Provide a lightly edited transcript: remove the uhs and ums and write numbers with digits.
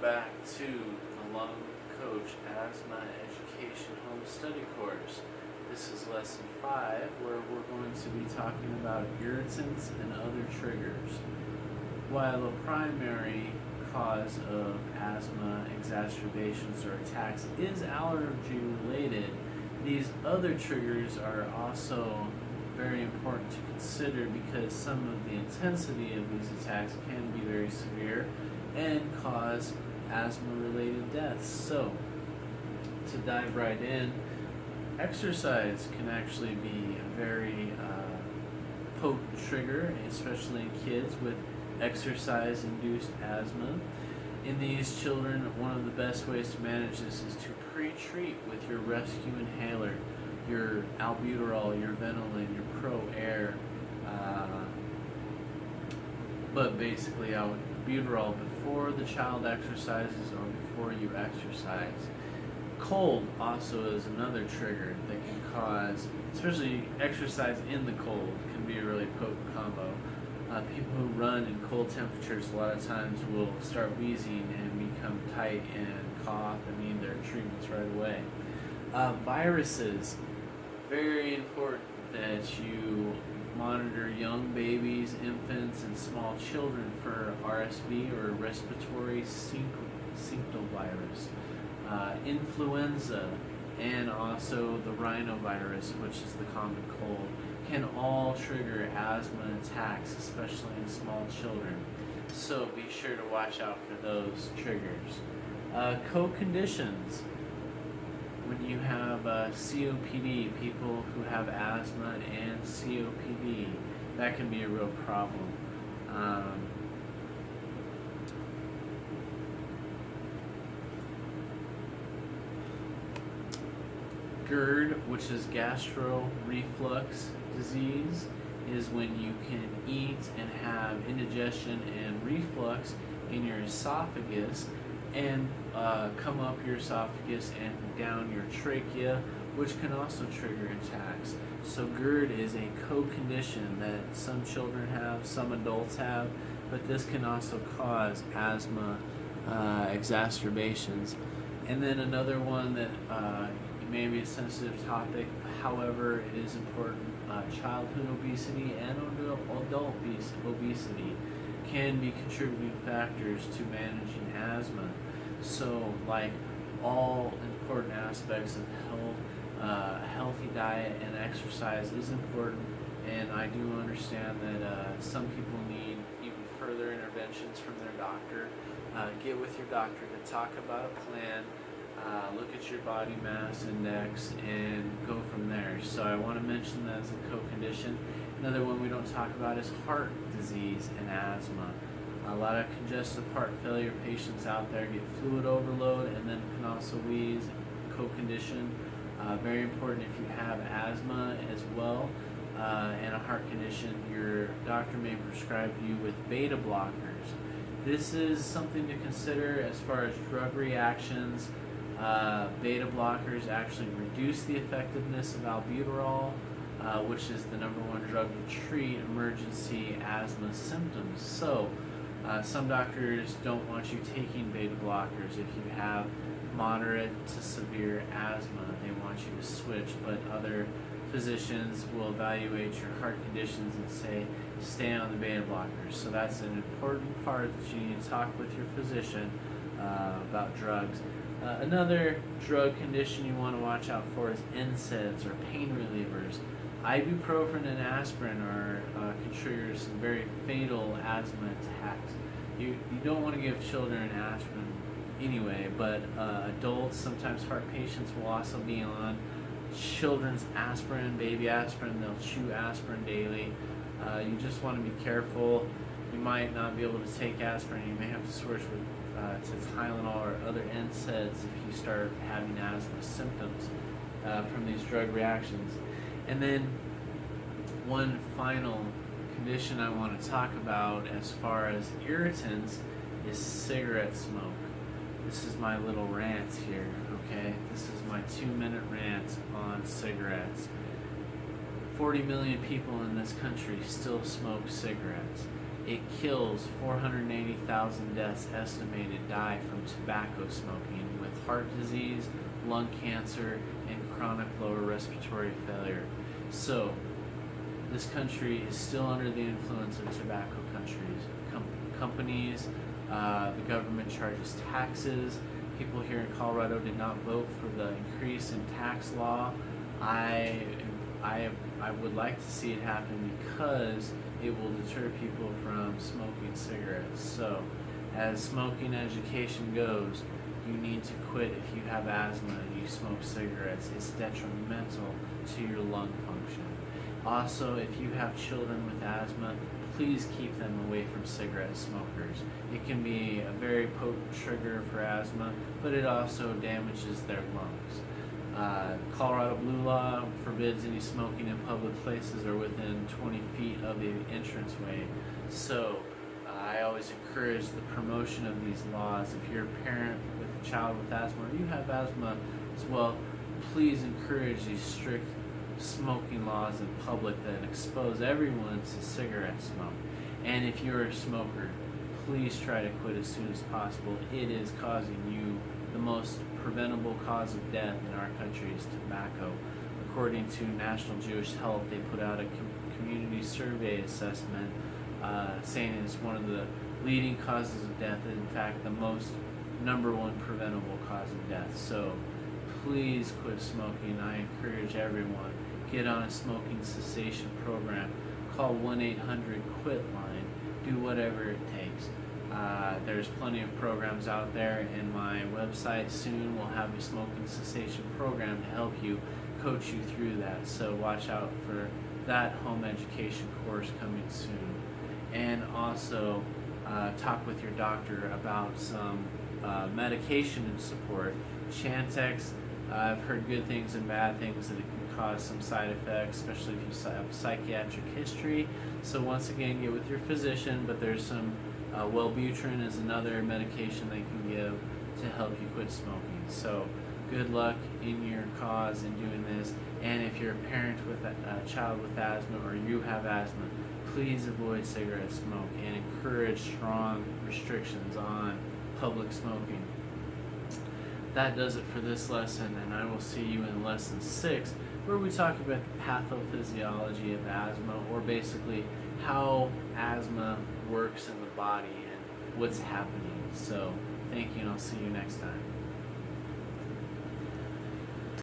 back to the Lung Coach Asthma Education Home Study Course. This is lesson 5, where we're going to be talking about irritants and other triggers. While a primary cause of asthma exacerbations or attacks is allergy related, these other triggers are also very important to consider because some of the intensity of these attacks can be very severe and cause asthma-related deaths. So, to dive right in, exercise can actually be a very potent trigger, especially in kids with exercise-induced asthma. In these children, one of the best ways to manage this is to pre-treat with your rescue inhaler, your albuterol, your Ventolin, your Pro-Air, but basically albuterol before the child exercises or before you exercise. Cold also is another trigger that can cause, especially exercise in the cold, can be a really potent combo. People who run in cold temperatures a lot of times will start wheezing and become tight and cough and need their treatments right away. Viruses, very important that you monitor young babies, infants, and small children for RSV or respiratory syncytial virus. Influenza and also the rhinovirus, which is the common cold, can all trigger asthma attacks, especially in small children. So be sure to watch out for those triggers. Co-conditions. When you have COPD, people who have asthma and COPD, that can be a real problem. GERD, which is gastro reflux disease, is when you can eat and have indigestion and reflux in your esophagus and come up your esophagus and down your trachea, which can also trigger attacks. So GERD is a co-condition that some children have, some adults have, but this can also cause asthma exacerbations. And then another one that may be a sensitive topic, however, it is important. Childhood obesity and adult obesity can be contributing factors to managing asthma. So, like all important aspects of health, a healthy diet and exercise is important, and I do understand that some people need even further interventions from their doctor. Get with your doctor to talk about a plan. Look at your body mass index and go from there. So I want to mention that as a co-condition. Another one we don't talk about is heart disease and asthma. A lot of congestive heart failure patients out there get fluid overload and then can also wheeze, co-condition. Very important if you have asthma as well and a heart condition, your doctor may prescribe you with beta blockers. This is something to consider as far as drug reactions. Beta blockers actually reduce the effectiveness of albuterol, which is the #1 drug to treat emergency asthma symptoms. So, some doctors don't want you taking beta blockers if you have moderate to severe asthma. They want you to switch, but other physicians will evaluate your heart conditions and say, stay on the beta blockers. So that's an important part that you need to talk with your physician about drugs. Another drug condition you want to watch out for is NSAIDs or pain relievers. Ibuprofen and aspirin can trigger some very fatal asthma attacks. You don't want to give children aspirin anyway, but adults, sometimes heart patients, will also be on children's aspirin, baby aspirin. They'll chew aspirin daily. You just want to be careful. You might not be able to take aspirin. You may have to switch to Tylenol or other NSAIDs if you start having asthma symptoms from these drug reactions. And then one final condition I want to talk about as far as irritants is cigarette smoke. This is my little rant here, okay? This is my 2-minute rant on cigarettes. 40 million people in this country still smoke cigarettes. It kills 480,000 deaths estimated die from tobacco smoking, with heart disease, lung cancer, and chronic lower respiratory failure. So, this country is still under the influence of tobacco companies. The government charges taxes. People here in Colorado did not vote for the increase in tax law. I would like to see it happen because it will deter people from smoking cigarettes. So, as smoking education goes, you need to quit if you have asthma and you smoke cigarettes. It's detrimental to your lung function. Also, if you have children with asthma, please keep them away from cigarette smokers. It can be a very potent trigger for asthma, but it also damages their lungs. Colorado blue law forbids any smoking in public places or within 20 feet of the entranceway. So I always encourage the promotion of these laws. If you're a parent with a child with asthma or you have asthma as well, please encourage these strict smoking laws in public that expose everyone to cigarette smoke. And if you're a smoker, please try to quit as soon as possible. It is causing you the most preventable cause of death in our country is tobacco. According to National Jewish Health, they put out a community survey assessment saying it's one of the leading causes of death, in fact the most number one preventable cause of death. So please quit smoking. I encourage everyone, get on a smoking cessation program, call 1-800-QUIT line, do whatever it takes. There's plenty of programs out there, and my website soon will have a smoking cessation program to help you, coach you through that. So watch out for that home education course coming soon. And also talk with your doctor about some medication and support. Chantix, I've heard good things and bad things, that it can cause some side effects, especially if you have a psychiatric history. So once again, get with your physician, but there's some Wellbutrin is another medication they can give to help you quit smoking. So good luck in your cause in doing this. And if you're a parent with a child with asthma or you have asthma, please avoid cigarette smoke and encourage strong restrictions on public smoking. That does it for this lesson, and I will see you in lesson 6, where we talk about the pathophysiology of asthma, or basically how asthma works in the body and what's happening. So thank you, and I'll see you next time.